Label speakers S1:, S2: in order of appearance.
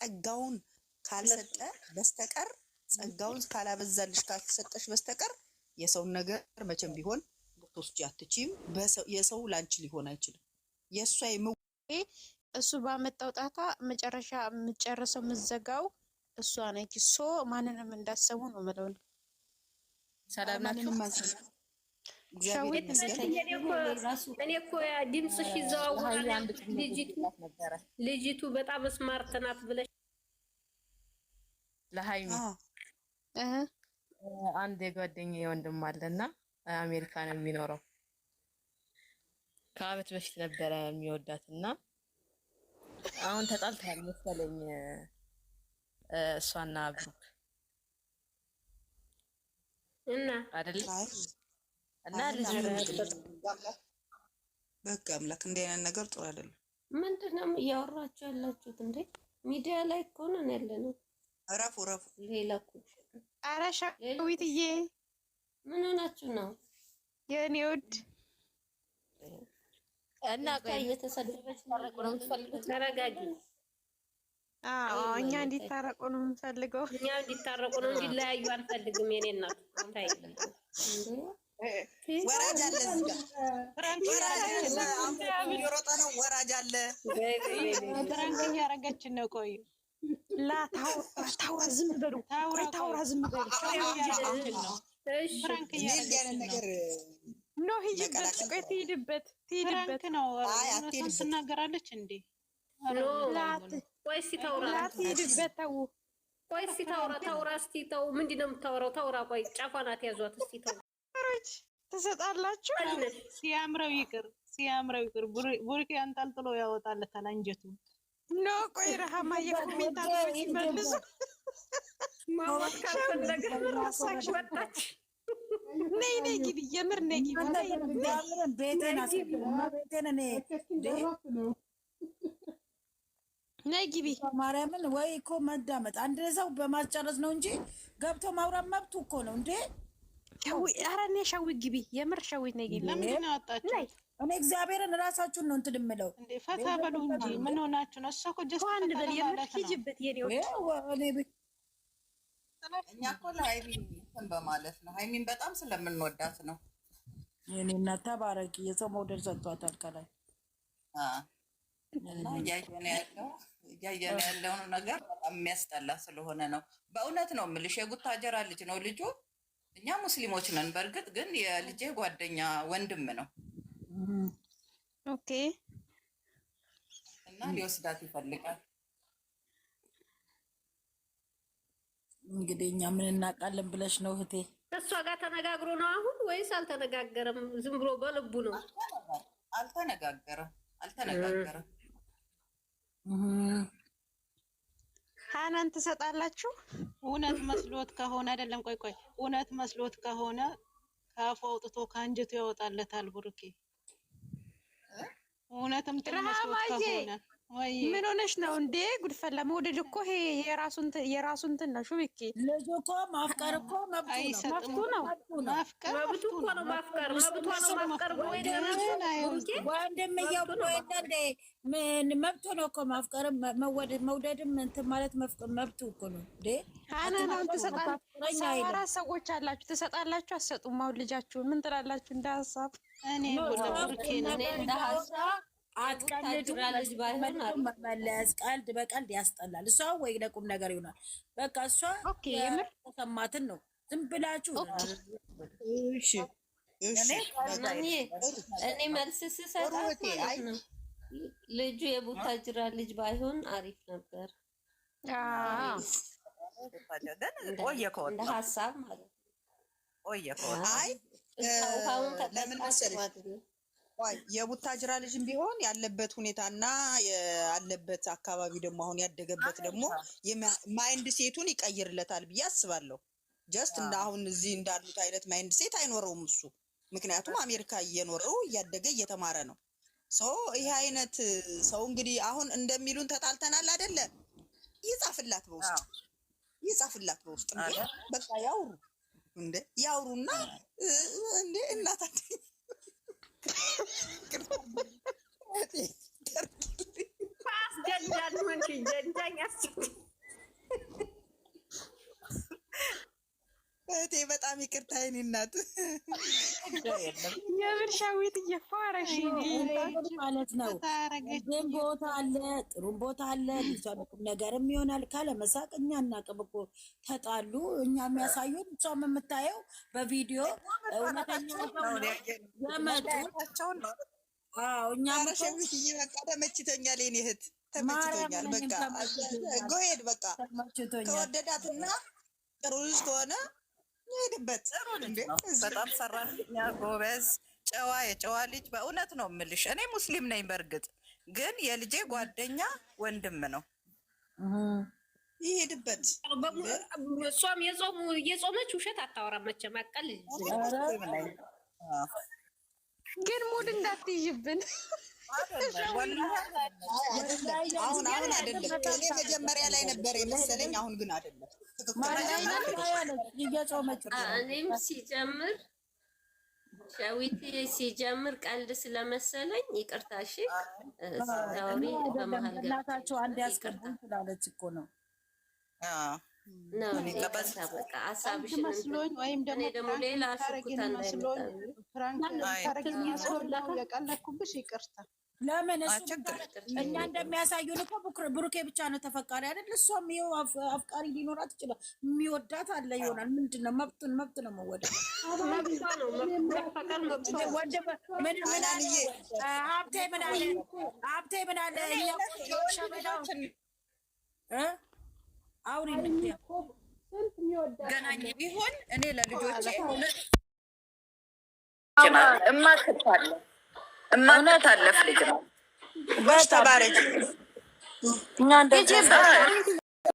S1: ጸጋውን ካልሰጠ በስተቀር ጸጋውን ካላበዛልሽ ካልሰጠሽ በስተቀር የሰውን ነገር መቼም ቢሆን ልትወስጂ አትችይም። የሰው ላንቺ ሊሆን አይችልም። የእሷ
S2: እሱ ባመጣው ጣታ መጨረሻ የምትጨርሰው የምትዘጋው እሷ ነች። ማንንም እንዳሰቡ ነው የምለው።
S3: ሰላም ናችሁ?
S2: ሻዊት
S4: እኔ እኮ ድምፅሽ ይዘዋወራል። ልጅቱ በጣም ስማርት ናት ብለሽ
S3: ለሃይሚ አንድ የጓደኛዬ ወንድም አለና አሜሪካ ነው የሚኖረው። ከአመት በፊት ነበረ የሚወዳትና አሁን ተጣልተዋል መሰለኝ እሷና ብሩክ
S4: እና
S3: አይደል እና ልጅ
S1: በቃ አምላክ እንደ አይነት ነገር ጥሩ አይደለም።
S4: ምንድነው እያወራችሁ ያላችሁት እንዴ? ሚዲያ ላይ እኮ ነን ያለነው።
S1: እረፉ
S4: ሌላ እኮ
S2: ኧረ ሻዊትዬ
S4: ምን ሆናችሁ ነው
S2: የኔ ውድ?
S4: እና እየተሰደበች ነው የምትፈልጉት? ተረጋጊ።
S2: እኛ እንዲታረቁ ነው የምንፈልገው።
S4: እኛ እንዲታረቁ ነው፣ እንዲለያዩ አንፈልግም። የኔ እናት ታይ
S1: ወራጅ አለ እዚህ ጋር እየሮጠ ነው። ወራጅ አለ
S5: ፍራንክ እያደረገችን ነው። ቆዩ
S2: ታውራ ዝም በሉ። ታውራ ዝም በሉ።
S5: ፍራንክ እያደረገችን
S1: ነገር
S2: ነው። ሂጂበት። ቆይ ትሄድበት
S5: ነው። እውነቱን ትናገራለች እንዴ?
S4: ቆይ እስኪ ታውራ
S2: ትሄድበት። ተው
S4: ቆይ እስኪ ታውራ እስኪ ተው። ምንድን ነው የምታወራው? ታውራ ቆይ ጫፏን አትያዟት እስኪ ተው።
S2: ትሰጣላችሁ።
S5: ሲያምረው ይቅር ቡርኬ አንጠልጥሎ ያወጣለታል አንጀቱ።
S2: ኖ ቆይ ረሃማ የኮሜንታቶች ይመልሱ።
S4: ማማት ካልፈለገ ራሳች ወጣች።
S2: ነይ ግቢ፣ የምር ነይ ግቢ። ነይ ግቢ።
S6: ማርያምን ወይ እኮ መዳመጥ አንድ ሰው በማስጨረስ ነው እንጂ ገብቶ ማውራት መብቱ እኮ ነው እንዴ።
S2: ኧረ እኔ ሻዊት ግቢ፣ የምር ሻዊት ነይ ግቢ።
S5: ለምንድን ነው ያወጣችሁ?
S6: እኔ እግዚአብሔርን እራሳችሁን ነው እንትን የምለው
S5: እንዴ። ፈታ በሉ እንጂ ምን ሆናችሁ ነው? እሷ እኮ ጀስት
S2: አንድ በል፣ የምር ሂጂበት የኔ ወድ።
S1: እኛ እኮ ለሃይሚ እንትን በማለት ነው። ሃይሚን በጣም ስለምንወዳት ነው።
S6: የኔ እናት ተባረኪ። የሰው መውደድ ሰጥቷታል ከላይ
S1: እና እያየን ያለው ነገር በጣም የሚያስጠላ ስለሆነ ነው። በእውነት ነው የምልሽ። የጉታጀራ ልጅ ነው ልጁ። እኛ ሙስሊሞች ነን በእርግጥ ግን የልጄ ጓደኛ ወንድም ነው።
S2: ኦኬ።
S1: እና ሊወስዳት ይፈልጋል።
S6: እንግዲህ እኛ ምን እናውቃለን ብለሽ ነው እህቴ?
S4: እሷ ጋር ተነጋግሮ ነው አሁን ወይስ አልተነጋገረም? ዝም ብሎ በልቡ ነው?
S1: አልተነጋገረም።
S2: ሃናን ትሰጣላችሁ?
S5: እውነት መስሎት ከሆነ አይደለም። ቆይ እውነት መስሎት ከሆነ ከአፉ አውጥቶ ከአንጀቱ ያወጣለታል ቡርኬ። እውነትም መስሎት ከሆነ
S2: ምን ሆነሽ ነው እንዴ? ጉድፈላ መውደድ እኮ ይሄ የራሱ እንትን ነው። ሹብኪ
S6: ልጅ እኮ ማፍቀር እኮ
S5: መብቱ
S2: ነው።
S5: ማፍቀር
S4: መብቱ እኮ ነው። ማፍቀር መብቷ ነው። ማፍቀር
S6: ወንድምየው እኮ እንደ ምን መብቱ ነው እኮ ማፍቀር መውደድም እንትን ማለት መብቱ እኮ ነው እንዴ።
S2: ሃናን ትሰጣላችሁ? አራት ሰዎች አላችሁ፣ ትሰጣላችሁ አትሰጡም? አሁን ልጃችሁን ምን ትላላችሁ? እንደ ሀሳብ
S5: እኔ ቡርኬ ነው
S4: እንደ ሀሳብ
S6: አትቀልዱ። መመለስ ቀልድ በቀልድ ያስጠላል። እሷ ወይ ለቁም ነገር ይሆናል። በቃ እሷ ተሰማትን ነው። ዝም ብላችሁ
S4: እኔ መልስ ስሰጣት ልጁ የቡታጅራ ልጅ ባይሆን አሪፍ ነበር። እንደ ሀሳብ ማለት ነው።
S1: አይ ለምን መሰለሽ የቡታጅራ ልጅም ቢሆን ያለበት ሁኔታና ያለበት አካባቢ ደግሞ አሁን ያደገበት ደግሞ ማይንድ ሴቱን ይቀይርለታል ብዬ አስባለሁ። ጀስት እንደ አሁን እዚህ እንዳሉት አይነት ማይንድ ሴት አይኖረውም እሱ። ምክንያቱም አሜሪካ እየኖረው እያደገ እየተማረ ነው። ይሄ አይነት ሰው እንግዲህ አሁን እንደሚሉን ተጣልተናል አይደለ? ይጻፍላት በውስጥ እንዴ በቃ ያውሩና እንዴ እናታችን
S4: ጀጃን ሆንሽ ጀጃኝ
S1: እህቴ በጣም ይቅርታ የኔ እናት።
S2: የምር ሻዊት እየፋረሽ
S6: ማለት ነው። ግን ቦታ አለ፣ ጥሩም ቦታ አለ። ልጅቷም ነገርም ይሆናል ካለ መሳቅ እኛ እናቅም እኮ ተጣሉ። እኛ የሚያሳዩን እሷም የምታየው በቪዲዮ እውነተኛ የመጡቸው ነው። እኛ
S1: በቃ ተመችቶኛል የኔ እህት ተመችቶኛል። በቃ ጎሄድ በቃ ከወደዳትና ጥሩ ልጅ ከሆነ ሄድበት።
S7: በጣም ሰራተኛ ጎበዝ፣ ጨዋ የጨዋ ልጅ በእውነት ነው የምልሽ። እኔ ሙስሊም ነኝ በእርግጥ ግን የልጄ ጓደኛ ወንድም ነው።
S1: ይሄድበት።
S4: እሷም የጾመች ውሸት አታወራም መቼም አቀል
S2: ግን ሙድ እንዳትይዥብን።
S1: አሁን አይደለም። እኔ መጀመሪያ ላይ ነበር የመሰለኝ፣ አሁን ግን አይደለም።
S4: እኔም ሲጀምር ሸዊት ሲጀምር ቀልድ ስለመሰለኝ ይቅርታ። እሺ ታውሪ በመሃል
S6: ገብታችሁ አንድ ያስቀርቡን ስላለች እኮ ነው
S4: ነው በቃ ሀሳብሽን
S5: መስሎኝ ወይም ደግሞ
S4: ሌላ ሽኩታ
S5: መስሎኝ ፍራንክ ታረጊኝ መስሎኝ የቀለድኩብሽ ይቅርታ።
S6: ለምን እኛ እንደሚያሳዩን እኮ ብሩኬ ብቻ ነው ተፈቃሪ አይደል? እሷም ይኸው አፍቃሪ ሊኖራት ይችላል። የሚወዳት አለ ይሆናል። ምንድን ነው መብት ነው መወደድ። ሀብቴ ምን አለ አውሪ
S7: ገናኝ ቢሆን እኔ ለልጆቼ እማነት አለፍ ልጅ ነው።
S1: ተባረች።